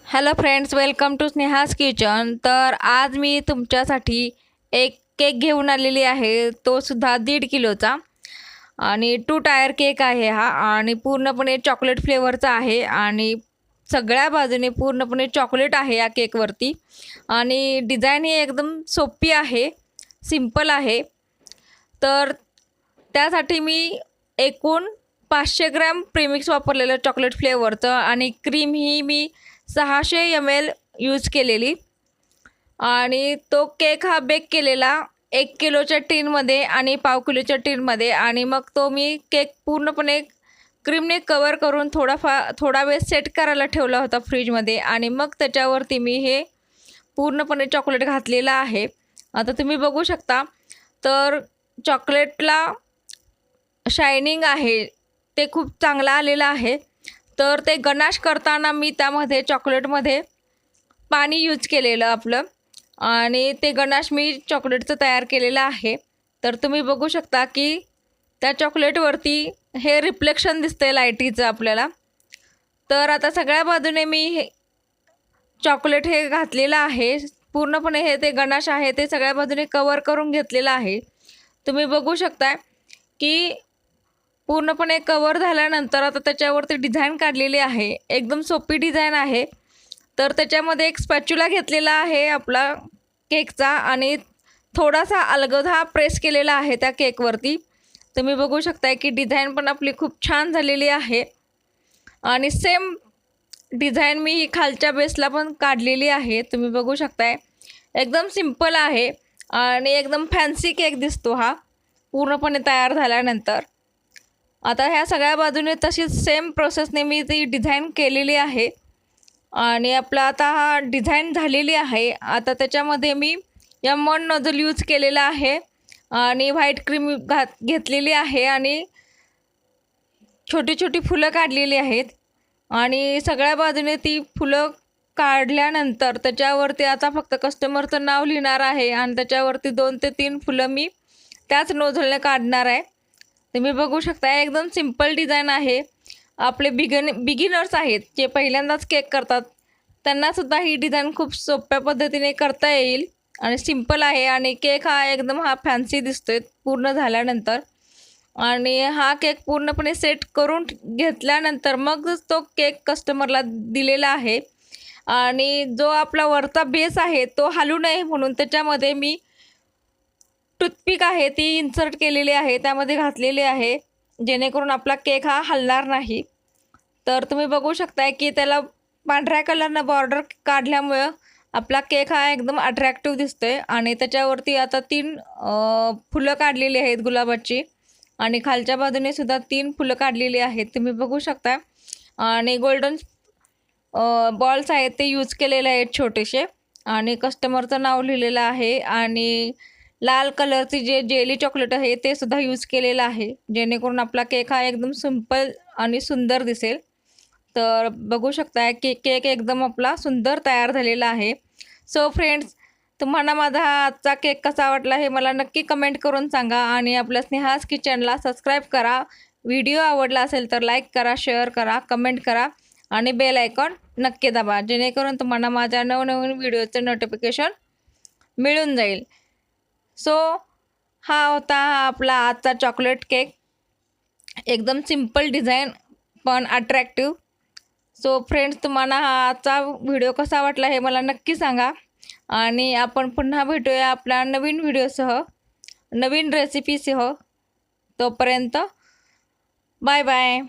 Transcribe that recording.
Hello friends, welcome to Sneha's kitchen. तर आज मी तुमच्यासाठी एक केक घेऊन आलेली आहे, तो सुद्धा 1.5 किलोचा आणि 2 टायर केक आहे हा आणि पूर्णपणे चॉकलेट फ्लेवरचा आहे आणि सगळ्या बाजूने पूर्णपणे चॉकलेट आहे या केकवरती आणि डिझाईन ही एकदम सोपी आहे, सिंपल आहे। तर त्यासाठी मी एकूण 500 ग्रॅम प्रीमिक्स वापरलेलं चॉकलेट फ्लेवरचं आणि क्रीम ही मी 600 ml यूज केलेली आणि तो केक हा बेक केलेला 1 किलोच्या टीनमध्ये आणि 1/2 किलोच्या टीनमध्ये आणि मग तो मी केक पूर्णपणे क्रीमने कवर करून थोडा वेळ सेट करायला ठेवला होता फ्रीजमध्ये आणि मग त्याच्यावरती मी हे पूर्णपणे चॉकलेट घातलेलं आहे। आता तुम्ही बघू शकता, तर चॉकलेटला शायनिंग आहे ते खूप चांगलं आलेलं आहे। तर ते गनाश करताना मी त्यामध्ये चॉकलेटमध्ये पाणी यूज केलेलं आपलं आणि ते गनाश मी चॉकलेटचं तयार केलेलं आहे। तर तुम्ही बघू शकता की त्या चॉकलेटवरती हे रिफ्लेक्शन दिसतंय लाईटीचं आपल्याला। तर आता सगळ्या बाजूने मी हे चॉकलेट हे घातलेलं आहे, पूर्णपणे हे ते गनाश आहे ते सगळ्या बाजूने कवर करून घेतलेलं आहे। तुम्ही बघू शकता की पूर्णपणे कवर झाल्यानंतर आता त्याच्यावरती डिझाईन काढलेली आहे, एकदम सोपी डिझाईन आहे। तर त्याच्यामध्ये एक स्पॅच्युला घेतलेला आहे आपला केकचा आणि थोडासा अलगद प्रेस केलेला आहे त्या केकवरती। तुम्ही बघू शकता की डिझाईन पण आपली खूप छान झालेली आहे आणि सेम डिझाईन मी ही खालच्या बेसला पण काढलेली आहे। तुम्ही बघू शकताय एकदम सिंपल आहे आणि एकदम फॅन्सी केक दिसतो हा पूर्णपणे तयार झाल्यानंतर। आता ह्या सगळ्या बाजूने तशीच सेम प्रोसेसने मी ती डिझाईन केलेली आहे आणि आपला आता हा डिझाईन झालेली आहे। आता त्याच्यामध्ये मी M1 नोझल यूज केलेला आहे आणि व्हाईट क्रीम घेतलेली आहे आणि छोटी छोटी फुलं काढलेली आहेत आणि सगळ्या बाजूने ती फुलं काढल्यानंतर त्याच्यावरती आता फक्त कस्टमरचं नाव लिहिणार आहे आणि त्याच्यावरती 2 ते 3 फुलं मी त्याच नोझलने काढणार आहे। तुम्ही बघू शकता एकदम सिंपल डिझाईन आहे। आपले बिगिनर्स आहेत जे पहिल्यांदाच केक करतात त्यांनासुद्धा ही डिझाईन खूप सोप्या पद्धतीने करता येईल आणि सिंपल आहे आणि केक हा एकदम फॅन्सी दिसतोय पूर्ण झाल्यानंतर आणि हा केक पूर्णपणे सेट करून घेतल्यानंतर मग तो केक कस्टमरला दिलेला आहे आणि जो आपला वरचा बेस आहे तो हलू नये म्हणून त्याच्यामध्ये मी टूथपिक आहे ती इन्सर्ट केलेली आहे, त्यामध्ये घातलेली आहे जेणेकरून आपला केक हा हलणार नाही। तर तुम्ही बघू शकताय की त्याला पांढऱ्या कलरनं बॉर्डर काढल्यामुळं आपला केक हा एकदम अट्रॅक्टिव्ह दिसतोय आणि त्याच्यावरती आता 3 फुलं काढलेली आहेत गुलाबाची आणि खालच्या बाजूने सुद्धा 3 फुलं काढलेली आहेत तुम्ही बघू शकता आणि गोल्डन बॉल्स आहेत ते यूज केलेले आहेत छोटेसे आणि कस्टमरचं नाव लिहिलेलं आहे आणि लाल कलरची जे जेली चॉकलेट आहे ते सुद्धा यूज केलेलं आहे जेणेकरून आपला केक हा एकदम सिंपल आणि सुंदर दिसेल। तर बघू शकता की केक एकदम आपला सुंदर तयार झालेला आहे। सो फ्रेंड्स, तुम्हाला माझा हा आजचा केक कसा वाटला हे मला नक्की कमेंट करून सांगा आणि आपल्या स्नेहाज किचनला सबस्क्राईब करा। व्हिडिओ आवडला असेल तर लाईक करा, शेअर करा, कमेंट करा आणि बेल आयकॉन नक्की दाबा जेणेकरून तुम्हाला माझ्या नवनवीन व्हिडिओचं नोटिफिकेशन मिळून जाईल। सो हा होता आपला आजचा चॉकलेट केक, एकदम सिंपल डिझाईन पण अट्रॅक्टिव्ह। सो फ्रेंड्स, तुम्हाला हा आजचा व्हिडिओ कसा वाटला हे मला नक्की सांगा आणि आपण पुन्हा भेटूया आपल्या नवीन व्हिडिओसह, नवीन रेसिपीसह। तोपर्यंत बाय बाय।